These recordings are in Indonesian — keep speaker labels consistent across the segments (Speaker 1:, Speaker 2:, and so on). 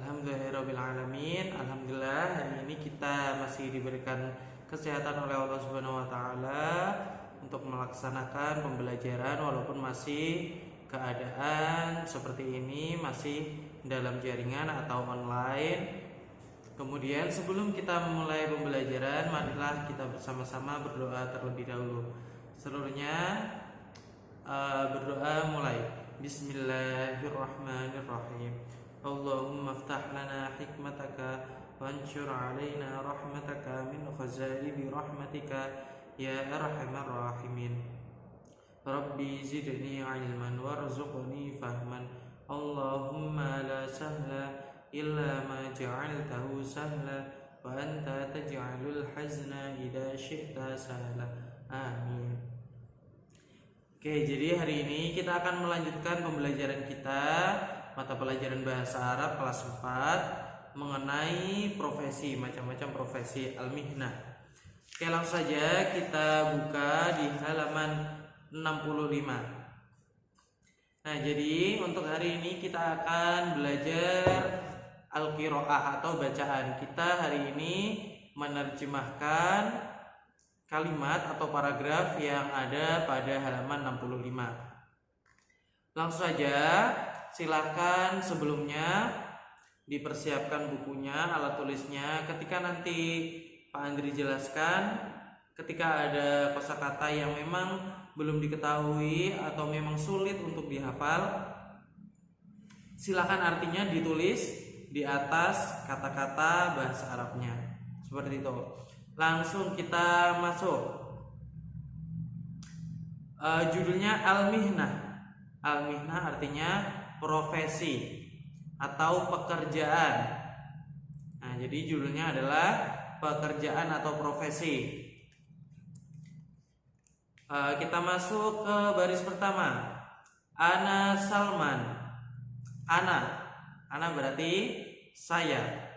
Speaker 1: Alhamdulillahirrabbilalamin. Alhamdulillah hari ini kita masih diberikan kesehatan oleh Allah Subhanahu wa taala untuk melaksanakan pembelajaran walaupun masih keadaan seperti ini, masih dalam jaringan atau online. Kemudian sebelum kita memulai pembelajaran, marilah kita bersama-sama berdoa terlebih dahulu. Seluruhnya berdoa mulai. Bismillahirrahmanirrahim. Allahumma aftah lana hikmataka wanshur alaina rahmataka min khazaibi rahmatika ya arhamar rahimin. Rabbi zidni ilman warzuqni fahman. Allahumma la sahla illa ma ja'altahu sahla wa anta taj'alul hazna idza syi'ta sahla. Amin. Oke, jadi hari ini kita akan melanjutkan pembelajaran kita mata pelajaran bahasa Arab kelas 4 mengenai profesi, macam-macam profesi al-mihnah. Oke, langsung saja kita buka di halaman 65. Nah, jadi untuk hari ini kita akan belajar al-qiraah atau bacaan. Kita hari ini menerjemahkan kalimat atau paragraf yang ada pada halaman 65. Langsung saja, silakan sebelumnya dipersiapkan bukunya, alat tulisnya. Ketika nanti Pak Andri jelaskan, ketika ada kosakata yang memang belum diketahui atau memang sulit untuk dihafal, silakan artinya ditulis di atas kata-kata bahasa Arabnya. Seperti itu. Langsung kita masuk. Judulnya al-mihnah. Al-mihnah artinya profesi atau pekerjaan. Nah, jadi judulnya adalah pekerjaan atau profesi. Kita masuk ke baris pertama. Ana Salman. Ana berarti saya.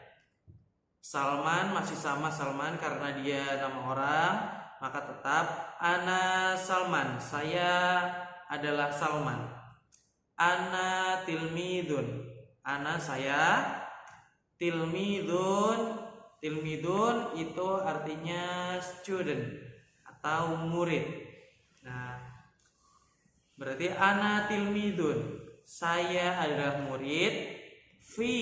Speaker 1: Salman masih sama Salman karena dia nama orang, maka tetap Ana Salman. Saya adalah Salman. Ana tilmidun. Ana saya. Tilmidun. Tilmidun itu artinya student atau murid. Nah, berarti ana tilmidun. Saya adalah murid. Fi.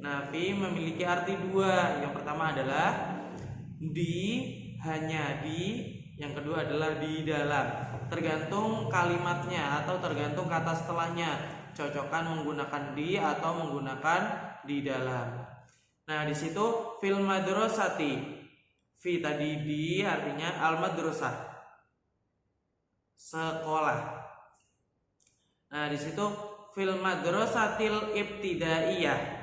Speaker 1: Nah, fi memiliki arti dua. Yang pertama adalah di, hanya di. Yang kedua adalah di dalam. Tergantung kalimatnya atau tergantung kata setelahnya. Cocokkan menggunakan di atau menggunakan di dalam. Nah, di situ fil madrasati. Fi tadi di artinya al madrasah. Sekolah. Nah, di situ fil madrasatil ibtidaiyah.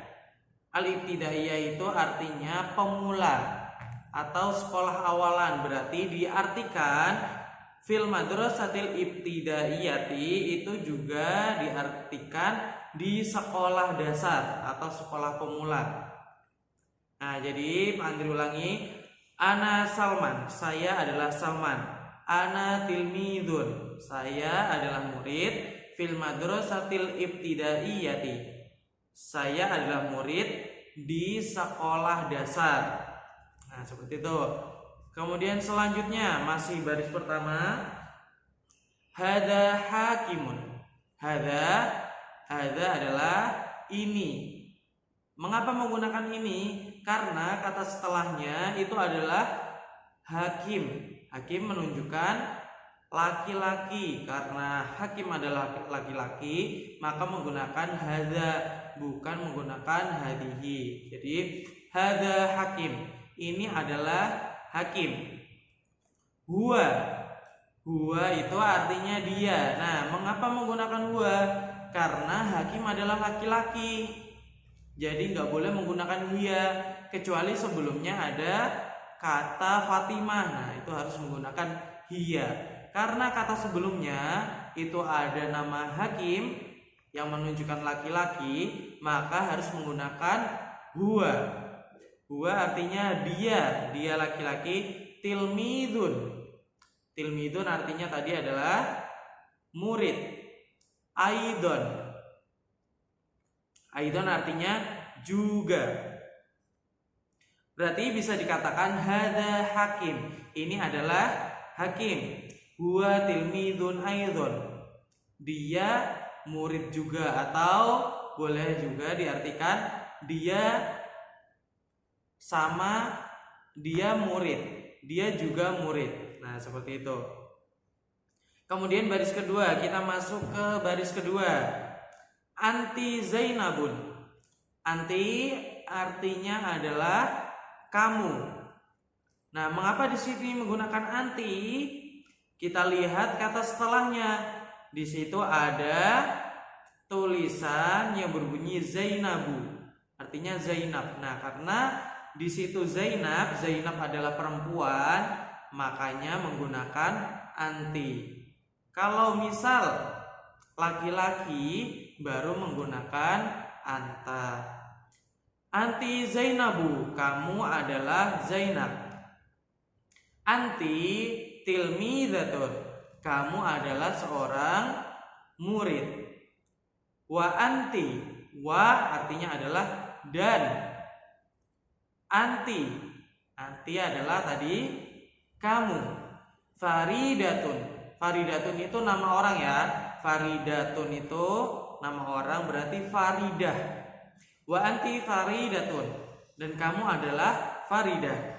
Speaker 1: Al ibtidaiyah itu artinya pemula atau sekolah awalan, berarti diartikan fil madrasatil ibtidaiyati itu juga diartikan di sekolah dasar atau sekolah pemula. Nah, jadi Pak Andri ulangi. Ana Salman, saya adalah Salman. Ana tilmidun, saya adalah murid. Fil madrasatil ibtidaiyati, saya adalah murid di sekolah dasar. Nah, seperti itu. Kemudian selanjutnya masih baris pertama. Hada hakimun. Hada adalah ini. Mengapa menggunakan ini? Karena kata setelahnya itu adalah hakim. Hakim menunjukkan laki-laki. Karena hakim adalah laki-laki, maka menggunakan hada, bukan menggunakan hadihi. Jadi hada hakim. Ini adalah hakim. Huwa itu artinya dia. Nah, mengapa menggunakan huwa? Karena hakim adalah laki-laki. Jadi nggak boleh menggunakan hiya, kecuali sebelumnya ada kata Fatimah. Nah, itu harus menggunakan hiya. Karena kata sebelumnya itu ada nama hakim yang menunjukkan laki-laki, maka harus menggunakan huwa. Huwa artinya dia laki-laki. Tilmidun artinya tadi adalah murid. Aidon artinya juga. Berarti bisa dikatakan hadza hakim. Ini adalah hakim. Huwa tilmidun aidon. Dia murid juga, atau boleh juga diartikan dia sama dia murid. Dia juga murid. Nah, seperti itu. Kemudian baris kedua, kita masuk ke baris kedua. Anti Zainabun. Anti artinya adalah kamu. Nah, mengapa di sini menggunakan anti? Kita lihat kata setelahnya. Di situ ada tulisan yang berbunyi Zainabu. Artinya Zainab. Nah, karena di situ Zainab adalah perempuan, makanya menggunakan anti. Kalau misal laki-laki baru menggunakan anta. Anti Zainabu, kamu adalah Zainab. Anti tilmidatun, kamu adalah seorang murid. Wa anti, wa artinya adalah dan. Anti adalah tadi kamu. Faridatun, Faridatun itu nama orang ya. Faridatun itu nama orang, berarti Faridah. Wa anti Faridatun, dan kamu adalah Faridah.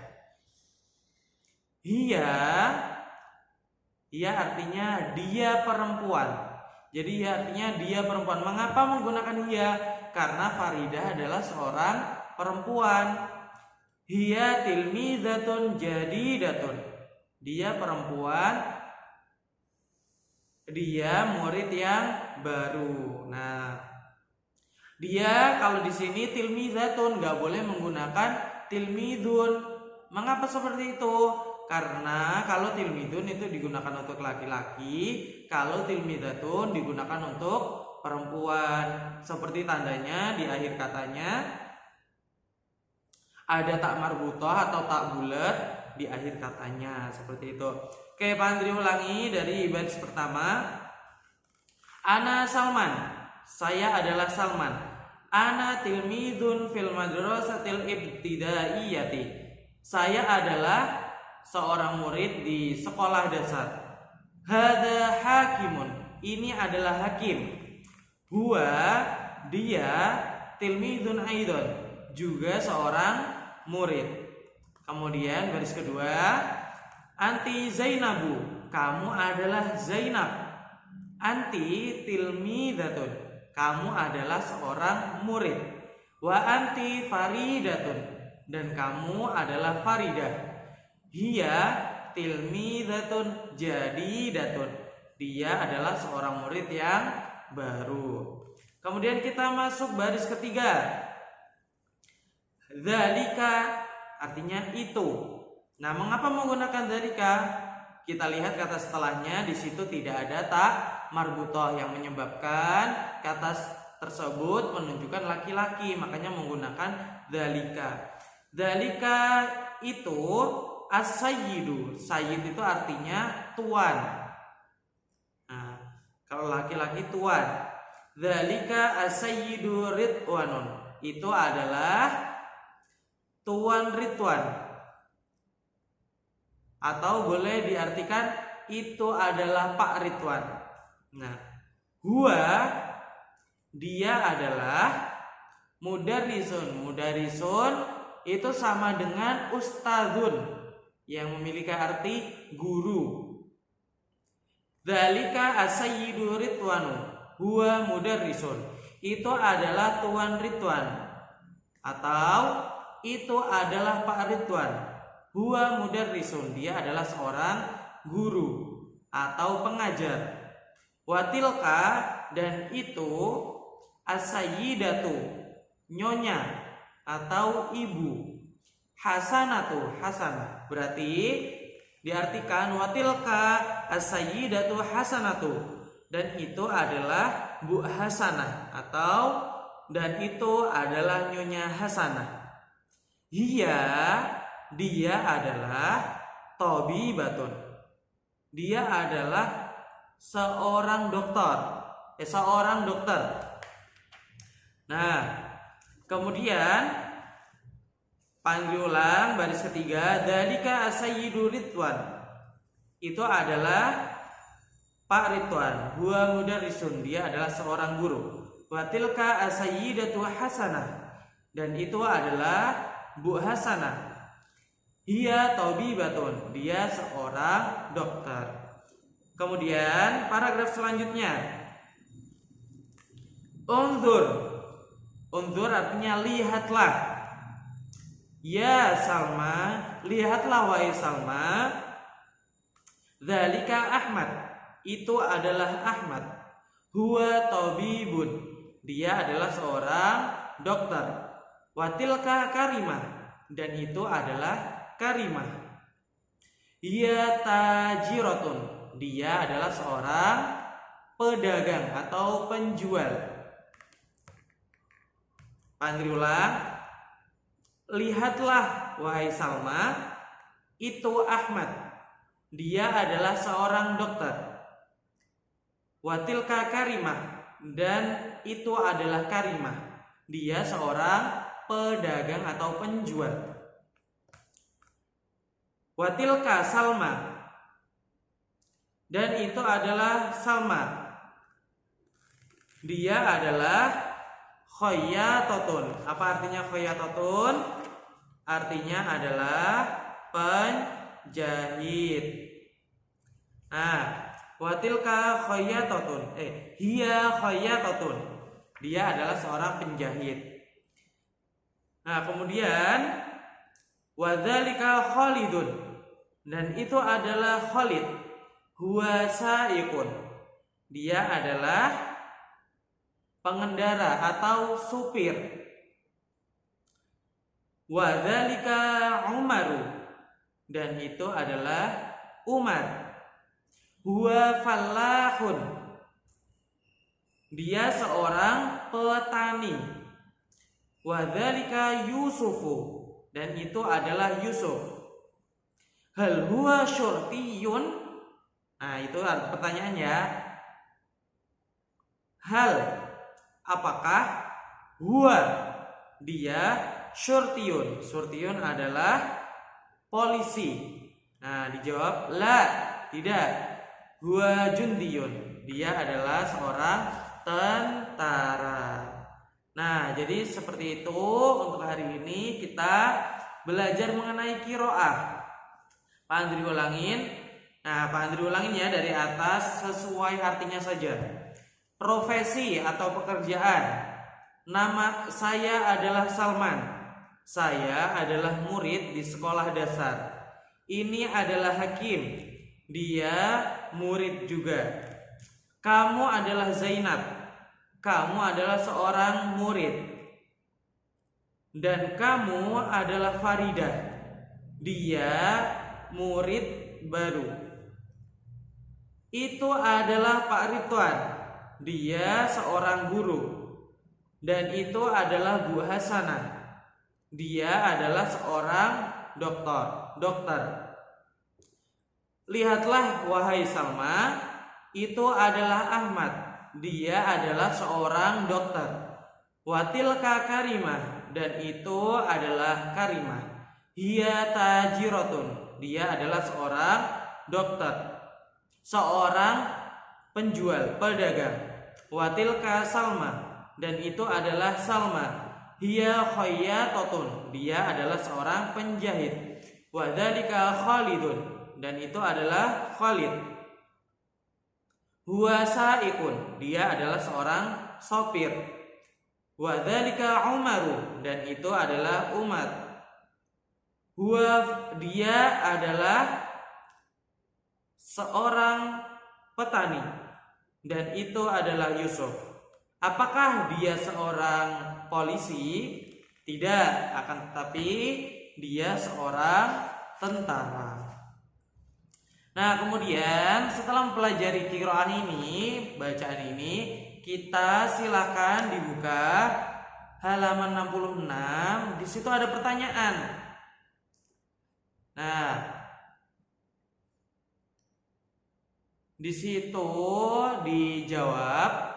Speaker 1: Hiya artinya dia perempuan. Jadi artinya dia perempuan. Mengapa menggunakan hiya? Karena Faridah adalah seorang perempuan. Hiya tilmidatun jadidatun. Dia perempuan, dia murid yang baru. Nah, dia kalau di sini tilmidatun, nggak boleh menggunakan tilmidun. Mengapa seperti itu? Karena kalau tilmidun itu digunakan untuk laki-laki, kalau tilmidatun digunakan untuk perempuan. Seperti tandanya di akhir katanya ada tak marbutoh atau tak bulat di akhir katanya, seperti itu. Oke, Pak Andri ulangi dari baris pertama. Ana Salman, saya adalah Salman. Ana tilmidun fil madrasatil ibtidaiyati, saya adalah seorang murid di sekolah dasar. Hadza hakimun, ini adalah hakim. Huwa, dia, tilmidun aidon, juga seorang murid. Kemudian baris kedua, anti Zainabu, kamu adalah Zainab. Anti tilmidatun, kamu adalah seorang murid. Wa anti Faridatun, dan kamu adalah Faridah. Hiya tilmidatun jadidatun, dia adalah seorang murid yang baru. Kemudian kita masuk baris ketiga. Dzalika artinya itu. Nah, mengapa menggunakan dzalika? Kita lihat kata setelahnya, di situ tidak ada tak marbutoh yang menyebabkan kata tersebut menunjukkan laki-laki, makanya menggunakan dzalika. Dzalika itu as-sayyidu. Sayyid itu artinya tuan. Nah, kalau laki-laki tuan. Dzalika as-sayyidu Ridwanun, itu adalah Tuan Ridwan, atau boleh diartikan itu adalah Pak Ridwan. Nah, huwa, dia adalah mudarrisun. Mudarrisun itu sama dengan ustadzun, yang memiliki arti guru. Dzalika as-sayyidu Ridwanu, huwa mudarrisun, itu adalah Tuan Ridwan, atau itu adalah Pak Ridwan. Huwa mudarrisun, dia adalah seorang guru atau pengajar. Watilka, dan itu as-sayyidatu, nyonya atau ibu. Hasanatu, hasanah, berarti diartikan watilka as-sayyidatu hasanatu, dan itu adalah Bu Hasanah, atau dan itu adalah nyonya Hasanah. Hiya, dia adalah Tobibatun, dia adalah seorang dokter. Nah, Kemudian panggil ulang baris ketiga, dzalika as-sayyidu Ridwan. Itu adalah Pak Ridwan, huwa mudarrisun, dia adalah seorang guru. Wa tilka as-sayyidatu Hasanah, dan itu adalah Bu Hasanah. Hiya tabibatun, dia seorang dokter. Kemudian paragraf selanjutnya, unzur. Unzur artinya lihatlah. Ya Salma, lihatlah wahai Salma. Dzalika Ahmad, itu adalah Ahmad. Huwa tabibun, dia adalah seorang dokter. Watilka Karimah, dan itu adalah Karimah. Ia tajiratun, dia adalah seorang pedagang atau penjual. Panggil ulang, lihatlah wahai Salma, itu Ahmad, dia adalah seorang dokter. Watilka Karimah, dan itu adalah Karimah, dia seorang pedagang atau penjual. Watilka Salma, dan itu adalah Salma, dia adalah khayyatatun. Apa artinya khayyatatun? Artinya adalah penjahit. Nah, watilka khayyatatun, hiya khayyatatun, dia adalah seorang penjahit. Nah, kemudian wadzalika Khalidun, dan itu adalah Khalid. Huwa sa'iqun, dia adalah pengendara atau supir. Wadzalika Umaru, dan itu adalah Umar. Huwa fallahun, dia seorang petani. Wadzalika Yusufu, dan itu adalah Yusuf. Hal huwa syurtiyun, nah itu pertanyaannya. Hal, apakah, huwa, dia, syurtiyun. Syurtiyun adalah polisi. Nah, dijawab la, tidak. Huwa jundiyun, dia adalah seorang tentara. Nah, jadi seperti itu untuk hari ini kita belajar mengenai qiraah. Pak Andri ulangin. Nah, Pak Andri ulangin ya dari atas sesuai artinya saja. Profesi atau pekerjaan. Nama saya adalah Salman. Saya adalah murid di sekolah dasar. Ini adalah Hakim. Dia murid juga. Kamu adalah Zainab. Kamu adalah seorang murid. Dan kamu adalah Faridah. Dia murid baru. Itu adalah Pak Ridwan. Dia seorang guru. Dan itu adalah Bu Hasanah. Dia adalah seorang dokter. Lihatlah wahai Salma, itu adalah Ahmad. Dia adalah seorang dokter. Watilka Karimah, dan itu adalah Karimah. Hiya tajiratun, dia adalah seorang dokter, seorang penjual, pedagang. Watilka Salma, dan itu adalah Salma. Hiya khayyatatun, dia adalah seorang penjahit. Wadzalika Khalidun, dan itu adalah Khalid. Huwa sa'iqun, dia adalah seorang sopir. Wadzalika Umaru, dan itu adalah Umar. Huwa, dia adalah seorang petani, dan itu adalah Yusuf. Apakah dia seorang polisi? Tidak, akan tetapi dia seorang tentara. Nah, kemudian setelah mempelajari qiraah ini, bacaan ini, kita silakan dibuka halaman 66. Di situ ada pertanyaan. Nah, di situ dijawab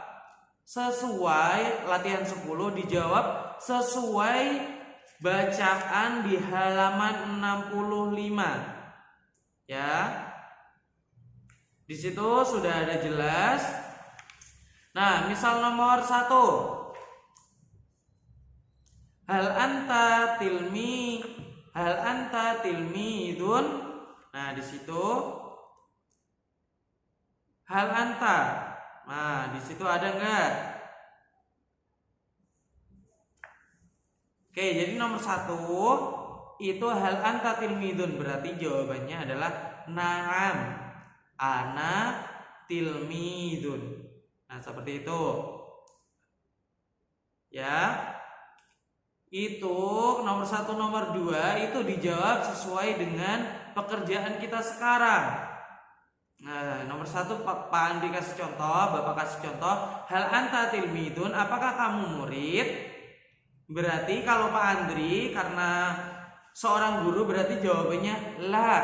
Speaker 1: sesuai latihan 10, dijawab sesuai bacaan di halaman 65. Ya. Di situ sudah ada jelas. Nah, misal nomor 1. Hal anta tilmidun. Nah, di situ hal anta. Nah, di situ ada enggak? Oke, jadi nomor 1 itu hal anta tilmidun, berarti jawabannya adalah na'am, ana tilmidun. Nah, seperti itu. Ya. Itu nomor 1, nomor 2 itu dijawab sesuai dengan pekerjaan kita sekarang. Nah, nomor 1 Pak Andri kasih contoh, Bapak kasih contoh, hal anta tilmidun, apakah kamu murid? Berarti kalau Pak Andri karena seorang guru berarti jawabannya la,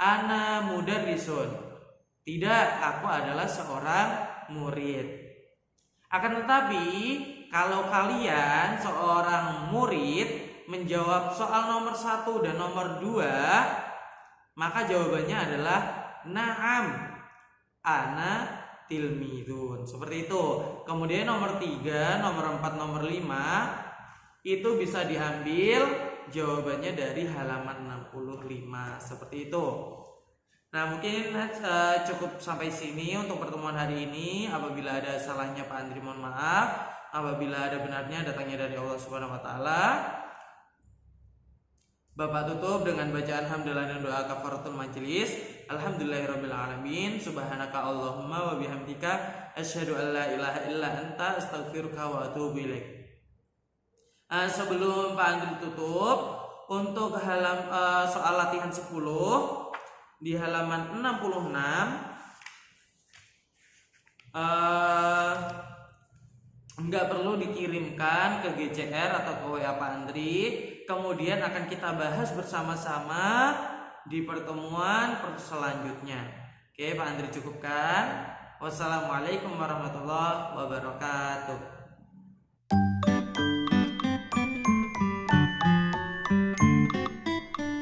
Speaker 1: ana mudarrisun. Tidak, aku adalah seorang murid. Akan tetapi kalau kalian seorang murid menjawab soal nomor 1 dan nomor 2, maka jawabannya adalah na'am, ana tilmidun. Seperti itu. Kemudian nomor 3, nomor 4, nomor 5 itu bisa diambil jawabannya dari halaman 65. Seperti itu. Nah, mungkin cukup sampai sini untuk pertemuan hari ini. Apabila ada salahnya Pak Andri mohon maaf. Apabila ada benarnya datangnya dari Allah Subhanahu wa taala. Bapak tutup dengan bacaan hamdalah dan doa kafaratul majelis. Alhamdulillahirabbil alamin. Subhanaka Allahumma wa bihamdika asyhadu an la ilaha illa anta astaghfiruka wa atubu ilaik. Sebelum Pak Andri tutup, untuk soal latihan 10 di halaman 66 nggak perlu dikirimkan ke GCR atau ke WA Pak Andri, kemudian akan kita bahas bersama-sama di pertemuan selanjutnya. Oke, Pak Andri cukupkan. Wassalamualaikum warahmatullahi wabarakatuh.